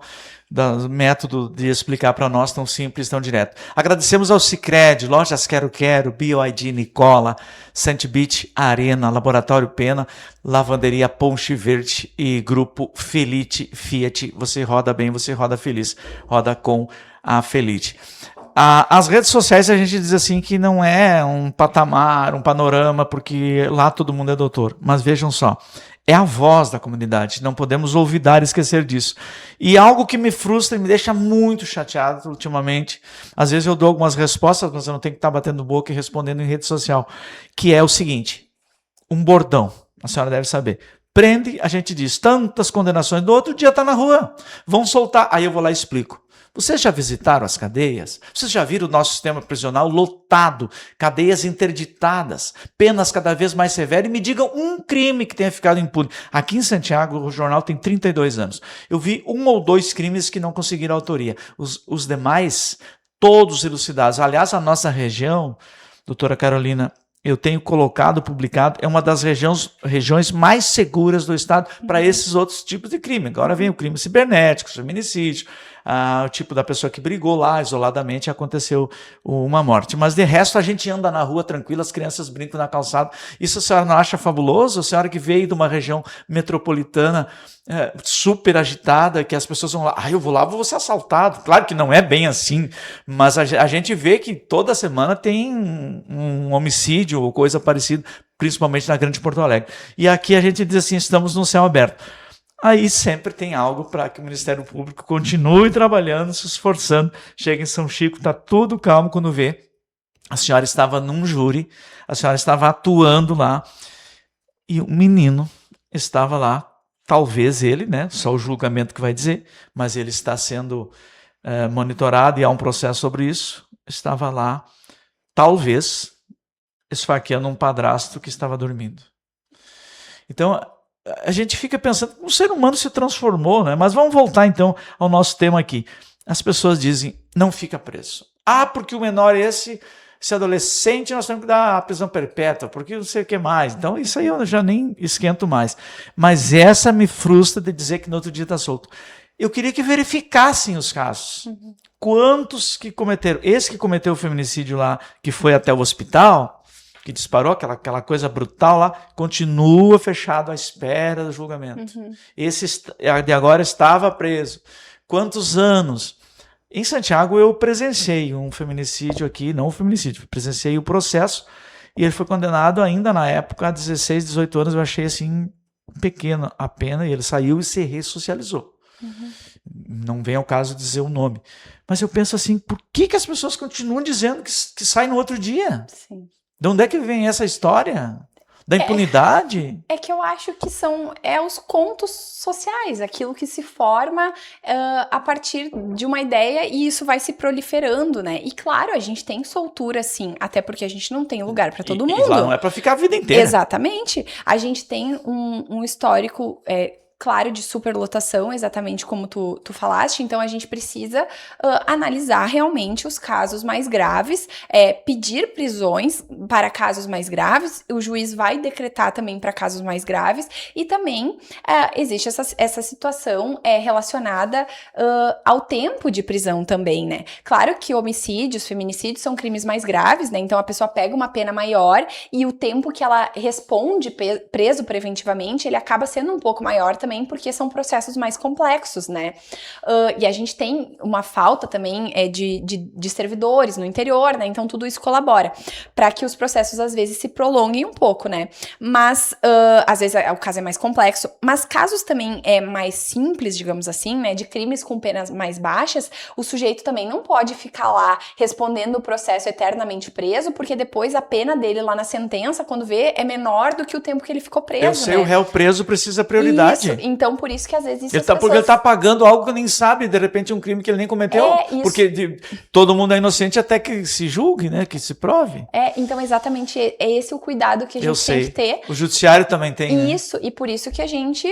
do método de explicar para nós tão simples, tão direto. Agradecemos ao Sicredi, Lojas Quero Quero, BioID Nicola, Saint Beach Arena, Laboratório Pena, Lavanderia Ponche Verde e Grupo Felite Fiat. Você roda bem, você roda feliz, roda com a Felite. As redes sociais a gente diz assim que não é um patamar, um panorama, porque lá todo mundo é doutor. Mas vejam só, é a voz da comunidade, não podemos olvidar e esquecer disso. E algo que me frustra e me deixa muito chateado ultimamente, às vezes eu dou algumas respostas, mas eu não tenho que estar batendo boca e respondendo em rede social, que é o seguinte, um bordão, a senhora deve saber. Prende, a gente diz, tantas condenações, no outro dia está na rua, vão soltar, aí eu vou lá e explico. Vocês já visitaram as cadeias? Vocês já viram o nosso sistema prisional lotado, cadeias interditadas, penas cada vez mais severas? E me digam um crime que tenha ficado impune. Aqui em Santiago, o jornal tem 32 anos. Eu vi 1 ou 2 crimes que não conseguiram autoria. Os demais, todos elucidados. Aliás, a nossa região, doutora Carolina, eu tenho colocado, publicado, é uma das regiões mais seguras do estado para esses outros tipos de crime. Agora vem o crime cibernético, o feminicídio, o tipo da pessoa que brigou lá isoladamente e aconteceu uma morte. Mas de resto a gente anda na rua tranquilo, as crianças brincam na calçada. Isso a senhora não acha fabuloso? A senhora que veio de uma região metropolitana super agitada, que as pessoas vão lá, eu vou lá, vou ser assaltado. Claro que não é bem assim, mas a gente vê que toda semana tem um homicídio ou coisa parecida, principalmente na Grande Porto Alegre. E aqui a gente diz assim, estamos no céu aberto. Aí sempre tem algo para que o Ministério Público continue trabalhando, se esforçando. Chega em São Chico, está tudo calmo quando vê. A senhora estava num júri, a senhora estava atuando lá, e um menino estava lá, talvez ele, né? Só o julgamento que vai dizer, mas ele está sendo monitorado e há um processo sobre isso. Estava lá, talvez, esfaqueando um padrasto que estava dormindo. Então, a gente fica pensando, o ser humano se transformou, né? Mas vamos voltar então ao nosso tema aqui. As pessoas dizem, não fica preso. Porque o menor é esse adolescente, nós temos que dar a prisão perpétua, porque não sei o que mais. Então, isso aí eu já nem esquento mais. Mas essa me frustra de dizer que no outro dia está solto. Eu queria que verificassem os casos. Uhum. Quantos que cometeram? Esse que cometeu o feminicídio lá, que foi até o hospital, que disparou aquela coisa brutal lá, continua fechado à espera do julgamento. Uhum. Esse de agora estava preso. Quantos anos? Em Santiago eu presenciei um feminicídio aqui, não um feminicídio, presenciei o processo e ele foi condenado ainda na época a 16, 18 anos, eu achei assim pequena a pena e ele saiu e se ressocializou. Uhum. Não vem ao caso dizer o nome. Mas eu penso assim, por que as pessoas continuam dizendo que sai no outro dia? Sim. De onde é que vem essa história? Da impunidade? É que eu acho que são os contos sociais, aquilo que se forma a partir de uma ideia e isso vai se proliferando, né? E claro, a gente tem soltura sim, até porque a gente não tem lugar para todo mundo. E lá não é para ficar a vida inteira. Exatamente. A gente tem um histórico claro, de superlotação, exatamente como tu falaste, então a gente precisa analisar realmente os casos mais graves, pedir prisões para casos mais graves, o juiz vai decretar também para casos mais graves, e também existe essa situação relacionada ao tempo de prisão também, né? Claro que homicídios, feminicídios são crimes mais graves, né? Então a pessoa pega uma pena maior e o tempo que ela responde preso preventivamente, ele acaba sendo um pouco maior também, porque são processos mais complexos, né? E a gente tem uma falta também de servidores no interior, né? Então tudo isso colabora para que os processos às vezes se prolonguem um pouco, né? Mas às vezes o caso é mais complexo, mas casos também mais simples, digamos assim, né? De crimes com penas mais baixas, o sujeito também não pode ficar lá respondendo o processo eternamente preso, porque depois a pena dele lá na sentença, quando vê, é menor do que o tempo que ele ficou preso. Eu sei, né? O réu preso precisa prioridade. Então, por isso que às vezes Porque ele tá pagando algo que nem sabe, de repente um crime que ele nem cometeu. Porque todo mundo é inocente até que se julgue, né? Que se prove. Então exatamente é esse o cuidado que a gente tem que ter. O judiciário também tem. Isso, e por isso que a gente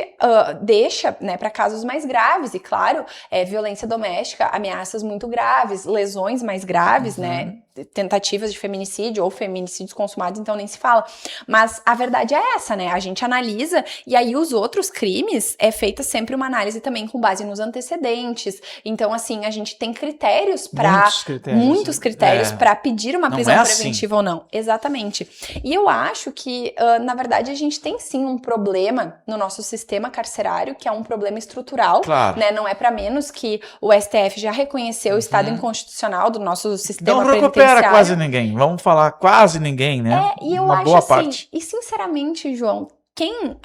deixa, né, para casos mais graves, e claro, violência doméstica, ameaças muito graves, lesões mais graves, né? Tentativas de feminicídio ou feminicídios consumados, então nem se fala. Mas a verdade é essa, né? A gente analisa e aí os outros crimes é feita sempre uma análise também com base nos antecedentes. Então, assim, a gente tem critérios para muitos critérios para pedir uma prisão preventiva ou não. Exatamente. E eu acho que, na verdade, a gente tem sim um problema no nosso sistema carcerário, que é um problema estrutural, né? Não é para menos que o STF já reconheceu o estado inconstitucional do nosso sistema penitenciário. Não recupera quase ninguém, vamos falar quase ninguém, né? E eu acho boa parte. E sinceramente, João, quem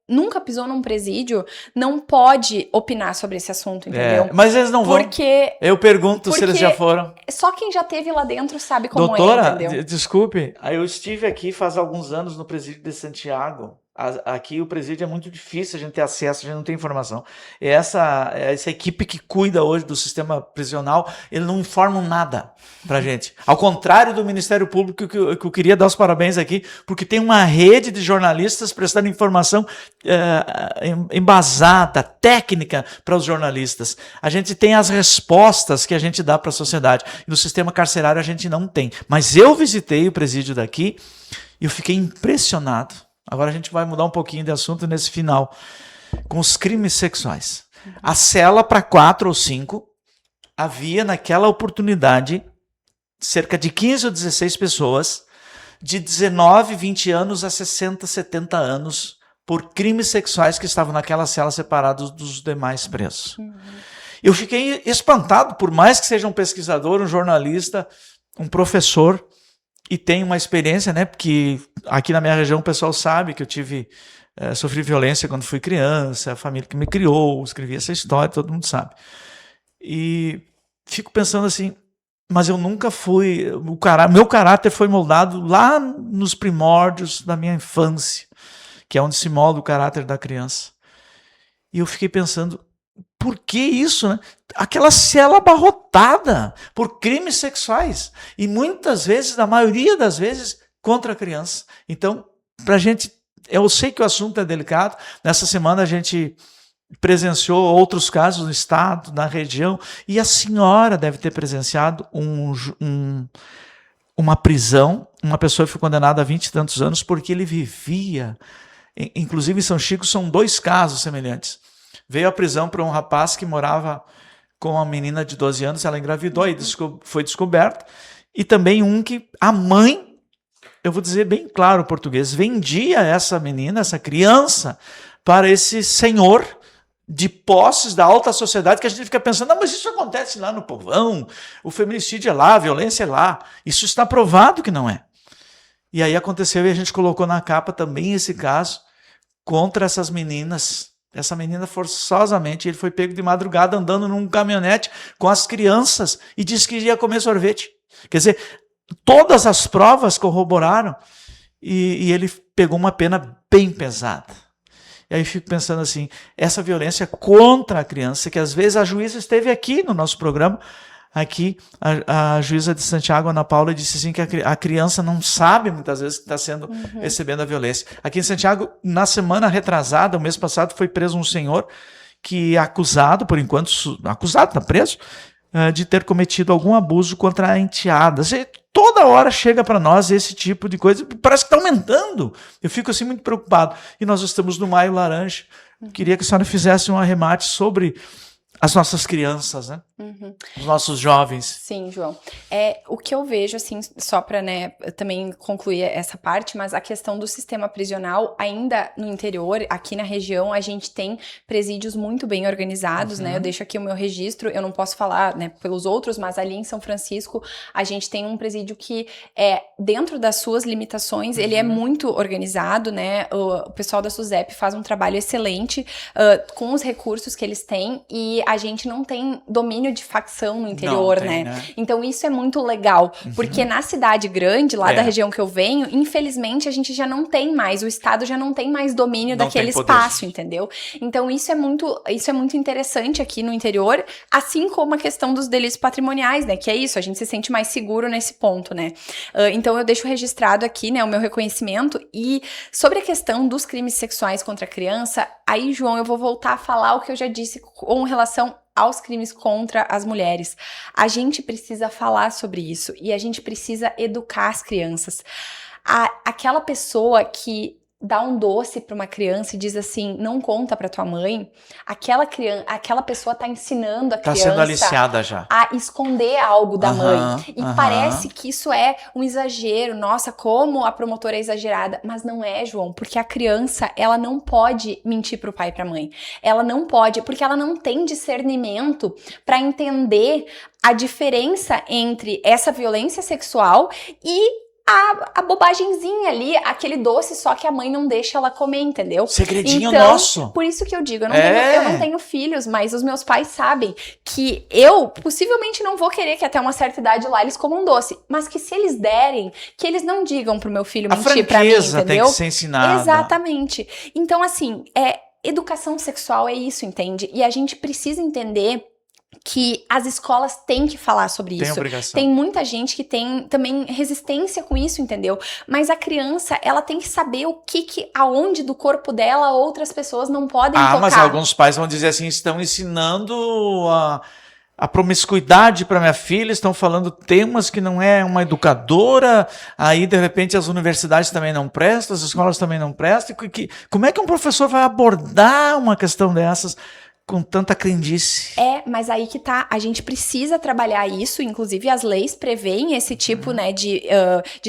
nunca pisou num presídio não pode opinar sobre esse assunto, entendeu? Mas eles não vão. Eu pergunto se eles já foram. Só quem já teve lá dentro sabe como Doutora, entendeu? Desculpe, eu estive aqui faz alguns anos no presídio de Santiago. Aqui o presídio é muito difícil a gente ter acesso, a gente não tem informação. E essa equipe que cuida hoje do sistema prisional, eles não informam nada pra gente. Ao contrário do Ministério Público, que eu queria dar os parabéns aqui, porque tem uma rede de jornalistas prestando informação embasada, técnica para os jornalistas. A gente tem as respostas que a gente dá para a sociedade. E no sistema carcerário a gente não tem. Mas eu visitei o presídio daqui e eu fiquei impressionado. Agora a gente vai mudar um pouquinho de assunto nesse final. Com os crimes sexuais. A cela para 4 ou 5 havia naquela oportunidade cerca de 15 ou 16 pessoas de 19, 20 anos a 60, 70 anos por crimes sexuais que estavam naquela cela separados dos demais presos. Eu fiquei espantado, por mais que seja um pesquisador, um jornalista, um professor, e tem uma experiência, né? Porque aqui na minha região o pessoal sabe que eu sofri violência quando fui criança, a família que me criou, escrevi essa história, todo mundo sabe. E fico pensando assim, mas eu nunca fui... Meu caráter foi moldado lá nos primórdios da minha infância, que é onde se molda o caráter da criança. E eu fiquei pensando, por que isso, né? Aquela cela abarrotada por crimes sexuais. E muitas vezes, na maioria das vezes, contra a criança. Então, pra gente... Eu sei que o assunto é delicado. Nessa semana a gente presenciou outros casos no estado, na região, e a senhora deve ter presenciado uma prisão. Uma pessoa foi condenada a 20 e tantos anos porque ele vivia... Inclusive em São Chico são 2 casos semelhantes. Veio à prisão para um rapaz que morava com uma menina de 12 anos, ela engravidou e foi descoberto. E também um que a mãe, eu vou dizer bem claro o português, vendia essa menina, essa criança, para esse senhor de posses da alta sociedade, que a gente fica pensando, não, mas isso acontece lá no povão, o feminicídio é lá, a violência é lá. Isso está provado que não é. E aí aconteceu e a gente colocou na capa também esse caso contra essas meninas. Essa menina forçosamente, ele foi pego de madrugada andando num caminhonete com as crianças e disse que ia comer sorvete. Quer dizer, todas as provas corroboraram e ele pegou uma pena bem pesada. E aí fico pensando assim, essa violência contra a criança, que às vezes a juíza esteve aqui no nosso programa, aqui a juíza de Santiago, Ana Paula, disse assim que a criança não sabe muitas vezes que está recebendo a violência. Aqui em Santiago, na semana retrasada, o mês passado, foi preso um senhor que é acusado, por enquanto, acusado, está preso, de ter cometido algum abuso contra a enteada. Toda hora chega para nós esse tipo de coisa, parece que está aumentando. Eu fico assim muito preocupado. E nós estamos no Maio Laranja. Queria que a senhora fizesse um arremate sobre as nossas crianças, né? Os nossos jovens. Sim, João. O que eu vejo, assim, só para, né, também concluir essa parte, mas a questão do sistema prisional, ainda no interior, aqui na região, a gente tem presídios muito bem organizados, né? Eu deixo aqui o meu registro, eu não posso falar, né, pelos outros, mas ali em São Francisco, a gente tem um presídio que dentro das suas limitações, ele é muito organizado, né? O pessoal da SUSEP faz um trabalho excelente com os recursos que eles têm, e a gente não tem domínio de facção no interior, Não tem, né? Então isso é muito legal, porque na cidade grande, lá da região que eu venho, infelizmente a gente já não tem mais, o Estado já não tem mais domínio Não daquele tem poder. espaço, entendeu? Então isso é muito interessante aqui no interior, assim como a questão dos delitos patrimoniais, né? Que é isso, a gente se sente mais seguro nesse ponto, né? Então eu deixo registrado aqui, né, o meu reconhecimento. E sobre a questão dos crimes sexuais contra a criança, aí, João, eu vou voltar a falar o que eu já disse com relação aos crimes contra as mulheres. A gente precisa falar sobre isso e a gente precisa educar as crianças. Aquela pessoa que dá um doce para uma criança e diz assim, não conta para tua mãe, aquela pessoa tá ensinando a criança sendo aliciada já. a esconder algo da mãe. E parece que isso é um exagero. Nossa, como a promotora é exagerada. Mas não é, João, porque a criança, ela não pode mentir pro pai e pra mãe. Ela não pode, porque ela não tem discernimento para entender a diferença entre essa violência sexual e a bobagemzinha ali, aquele doce só que a mãe não deixa ela comer, entendeu? Segredinho então, nosso. Por isso que eu digo, eu não tenho filhos, mas os meus pais sabem que eu possivelmente não vou querer que até uma certa idade lá eles comam doce, mas que se eles derem, que eles não digam pro meu filho mentir pra mim, entendeu? A franqueza tem que ser ensinada. Exatamente. Então, assim, educação sexual é isso, entende? E a gente precisa entender que as escolas têm que falar sobre isso. Tem obrigação. Tem muita gente que tem também resistência com isso, entendeu? Mas a criança, ela tem que saber aonde do corpo dela outras pessoas não podem tocar. Mas alguns pais vão dizer assim, estão ensinando a promiscuidade para minha filha, estão falando temas que não é uma educadora, aí de repente as universidades também não prestam, as escolas também não prestam. Como é que um professor vai abordar uma questão dessas com tanta crendice? Mas aí que tá, a gente precisa trabalhar isso, inclusive as leis prevêem esse tipo, né, de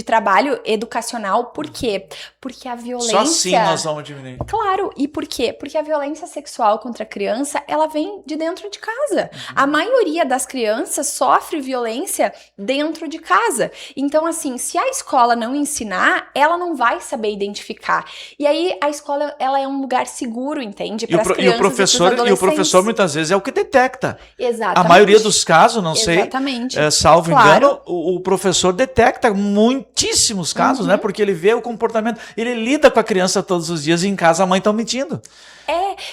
trabalho educacional. Por quê? Porque a violência... Só assim nós vamos diminuir. Claro, e por quê? Porque a violência sexual contra a criança, ela vem de dentro de casa. A maioria das crianças sofre violência dentro de casa. Então, assim, se a escola não ensinar, ela não vai saber identificar. E aí, a escola, ela é um lugar seguro, entende? Para as crianças e o professor muitas vezes é o que detecta. Exatamente. A maioria dos casos, não Exatamente. sei, salvo engano, o professor detecta muitíssimos casos, né? Porque ele vê o comportamento, ele lida com a criança todos os dias e em casa a mãe está mentindo.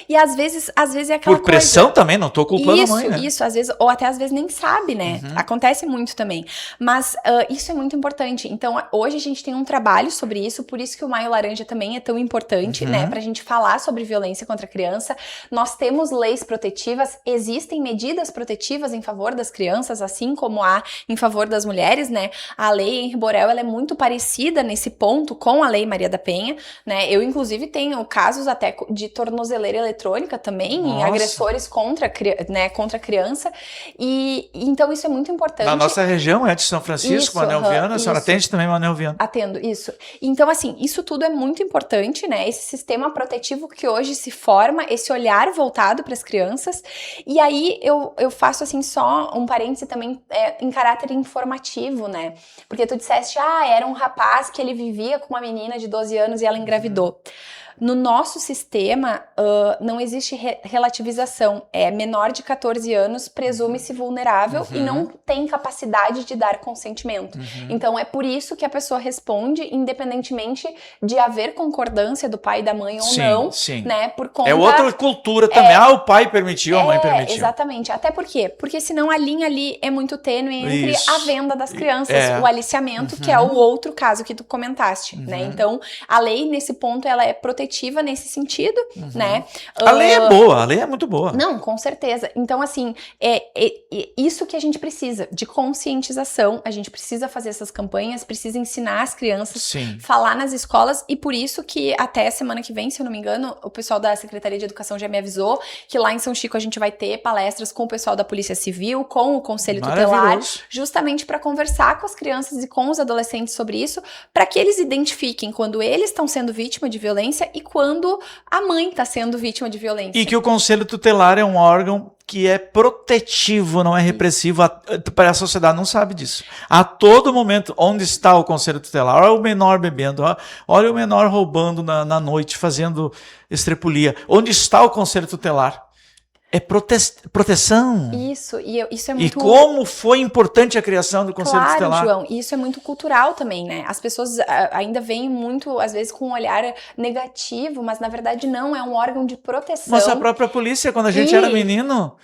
E às vezes é aquela Por pressão coisa... também, não tô culpando a mãe, né? Isso, às vezes, ou até às vezes nem sabe, né? Acontece muito também. Mas isso é muito importante. Então, hoje a gente tem um trabalho sobre isso, por isso que o Maio Laranja também é tão importante, né? Pra gente falar sobre violência contra a criança. Nós temos leis protetivas, existem medidas protetivas em favor das crianças, assim como há em favor das mulheres, né? A lei Henri Borel, ela é muito parecida nesse ponto com a lei Maria da Penha, né? Eu, inclusive, tenho casos até de tornozeleira eletrônica também, em agressores contra a criança, e então isso é muito importante. Na nossa região é de São Francisco, Manuel Viana, a senhora atende também Manuel Viana? Atendo, isso. Então, assim, isso tudo é muito importante, né? Esse sistema protetivo que hoje se forma, esse olhar voltado para as crianças, e aí eu faço, assim, só um parêntese também em caráter informativo, né? Porque tu disseste, era um rapaz que ele vivia com uma menina de 12 anos e ela engravidou. No nosso sistema, não existe relativização. Menor de 14 anos presume-se vulnerável e não tem capacidade de dar consentimento. Então, é por isso que a pessoa responde, independentemente de haver concordância do pai e da mãe ou não, né? Por conta... É outra cultura também. O pai permitiu, a mãe permitiu. Exatamente. Até por quê? Porque senão a linha ali é muito tênue entre a venda das crianças, o aliciamento, que é o outro caso que tu comentaste, né? Então, a lei, nesse ponto, ela é protetiva nesse sentido, né? A lei é boa, a lei é muito boa. Não, com certeza. Então, assim, isso que a gente precisa, de conscientização, a gente precisa fazer essas campanhas, precisa ensinar as crianças, falar nas escolas, e por isso que até semana que vem, se eu não me engano, o pessoal da Secretaria de Educação já me avisou que lá em São Chico a gente vai ter palestras com o pessoal da Polícia Civil, com o Conselho Tutelar, justamente para conversar com as crianças e com os adolescentes sobre isso, para que eles identifiquem quando eles estão sendo vítima de violência e quando a mãe está sendo vítima de violência. E que o Conselho Tutelar é um órgão que é protetivo, não é repressivo. A sociedade não sabe disso. A todo momento, onde está o Conselho Tutelar? Olha o menor bebendo, olha o menor roubando na noite, fazendo estrepulia. Onde está o Conselho Tutelar? É proteção. Isso, e isso é E muito... como foi importante a criação do Conselho Claro, Tutelar. João, e isso é muito cultural também, né? As pessoas ainda veem muito, às vezes, com um olhar negativo, mas na verdade não, é um órgão de proteção. Nossa própria polícia, quando a gente era menino,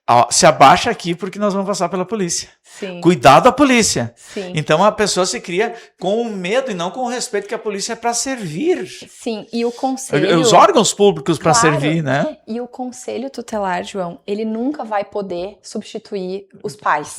ó, se abaixa aqui porque nós vamos passar pela polícia. Sim. Cuidado a polícia. Sim. Então a pessoa se cria com o medo e não com o respeito que a polícia é para servir. Sim, e o conselho... Os órgãos públicos para Claro. servir, né? E o conselho tutelar, João, ele nunca vai poder substituir os pais.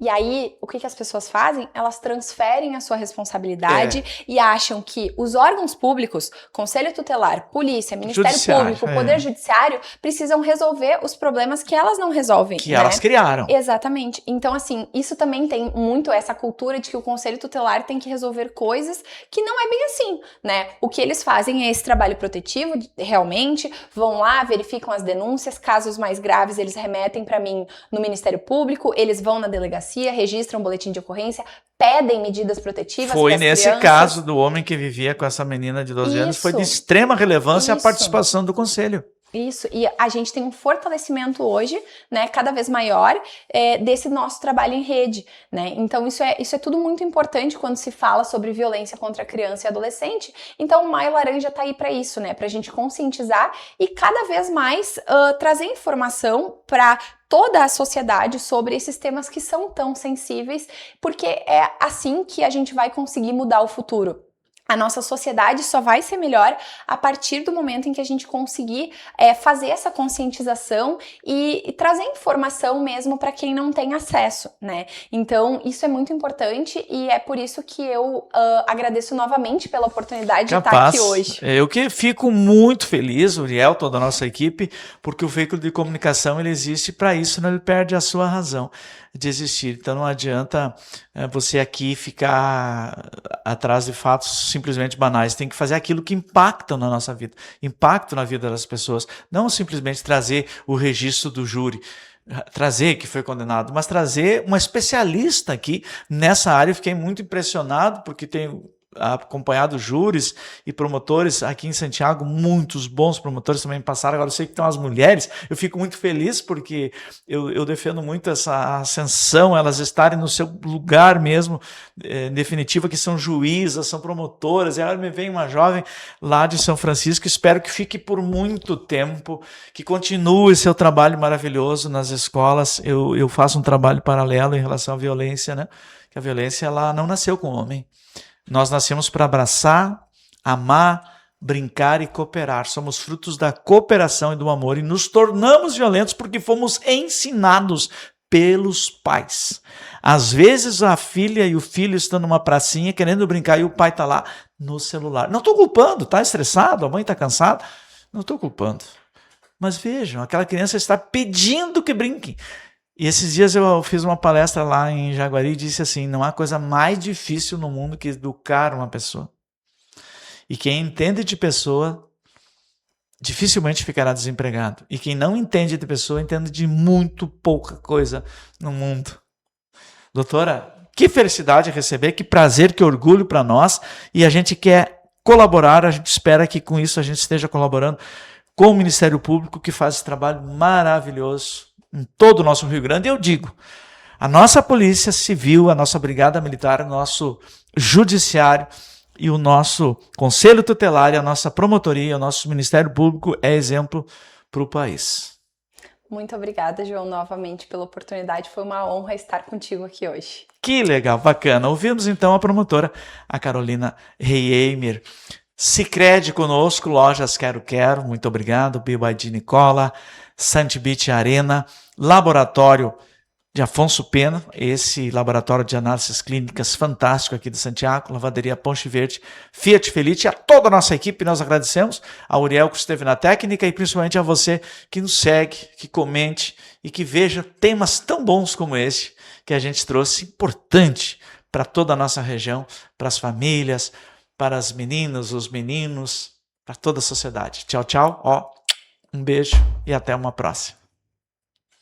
E aí, o que as pessoas fazem? Elas transferem a sua responsabilidade e acham que os órgãos públicos, conselho tutelar, polícia, Ministério Público, Poder Judiciário, precisam resolver os problemas que elas não resolvem. Que elas criaram. Exatamente. Então, assim, isso também tem muito essa cultura de que o conselho tutelar tem que resolver coisas que não é bem assim, né? O que eles fazem é esse trabalho protetivo, realmente, vão lá, verificam as denúncias, casos mais graves eles remetem para mim no Ministério Público, eles vão na delegacia, registram um boletim de ocorrência, pedem medidas protetivas. Foi nesse caso do homem que vivia com essa menina de 12 anos, foi de extrema relevância a participação do conselho. Isso, e a gente tem um fortalecimento hoje, né, cada vez maior, desse nosso trabalho em rede, né, então isso é tudo muito importante quando se fala sobre violência contra criança e adolescente. Então o Maio Laranja tá aí para isso, né, pra gente conscientizar e cada vez mais trazer informação para toda a sociedade sobre esses temas que são tão sensíveis, porque é assim que a gente vai conseguir mudar o futuro. A nossa sociedade só vai ser melhor a partir do momento em que a gente conseguir fazer essa conscientização e trazer informação mesmo para quem não tem acesso, né? Então, isso é muito importante e é por isso que eu agradeço novamente pela oportunidade de estar aqui hoje. Eu que fico muito feliz, Uriel, toda a nossa equipe, porque o veículo de comunicação ele existe para isso, não ele perde a sua razão de existir. Então não adianta você aqui ficar atrás de fatos simplesmente banais. Tem que fazer aquilo que impacta na nossa vida, impacta na vida das pessoas. Não simplesmente trazer o registro do júri, trazer que foi condenado, mas trazer uma especialista aqui nessa área. Eu fiquei muito impressionado porque tenho acompanhado júris e promotores aqui em Santiago, muitos bons promotores também passaram. Agora eu sei que tem umas mulheres, eu fico muito feliz porque eu defendo muito essa ascensão, elas estarem no seu lugar mesmo, definitivo, que são juízas, são promotoras. E agora me vem uma jovem lá de São Francisco, espero que fique por muito tempo, que continue seu trabalho maravilhoso nas escolas. Eu faço um trabalho paralelo em relação à violência, né? Que a violência ela não nasceu com o homem. Nós nascemos para abraçar, amar, brincar e cooperar. Somos frutos da cooperação e do amor e nos tornamos violentos porque fomos ensinados pelos pais. Às vezes a filha e o filho estão numa pracinha querendo brincar e o pai está lá no celular. Não estou culpando, está estressado, a mãe está cansada. Não estou culpando. Mas vejam, aquela criança está pedindo que brinque. E esses dias eu fiz uma palestra lá em Jaguari e disse assim, não há coisa mais difícil no mundo que educar uma pessoa. E quem entende de pessoa, dificilmente ficará desempregado. E quem não entende de pessoa, entende de muito pouca coisa no mundo. Doutora, que felicidade receber, que prazer, que orgulho para nós. E a gente quer colaborar, a gente espera que com isso a gente esteja colaborando com o Ministério Público, que faz esse trabalho maravilhoso em todo o nosso Rio Grande. Eu digo, a nossa Polícia Civil, a nossa Brigada Militar, o nosso Judiciário e o nosso Conselho Tutelar, a nossa Promotoria, o nosso Ministério Público é exemplo para o país. Muito obrigada, João, novamente pela oportunidade. Foi uma honra estar contigo aqui hoje. Que legal, bacana. Ouvimos então a promotora, a Carolina Reimer. Sicredi conosco, Lojas Quero Quero, muito obrigado. BYD Nicola, Santibit Arena, Laboratório de Afonso Pena, esse laboratório de análises clínicas fantástico aqui de Santiago, Lavaderia Ponche Verde, Fiat Felite, a toda a nossa equipe nós agradecemos, a Uriel que esteve na técnica e principalmente a você que nos segue, que comente e que veja temas tão bons como esse que a gente trouxe, importante para toda a nossa região, para as famílias, para as meninas, os meninos, para toda a sociedade. Tchau, tchau. Um beijo e até uma próxima.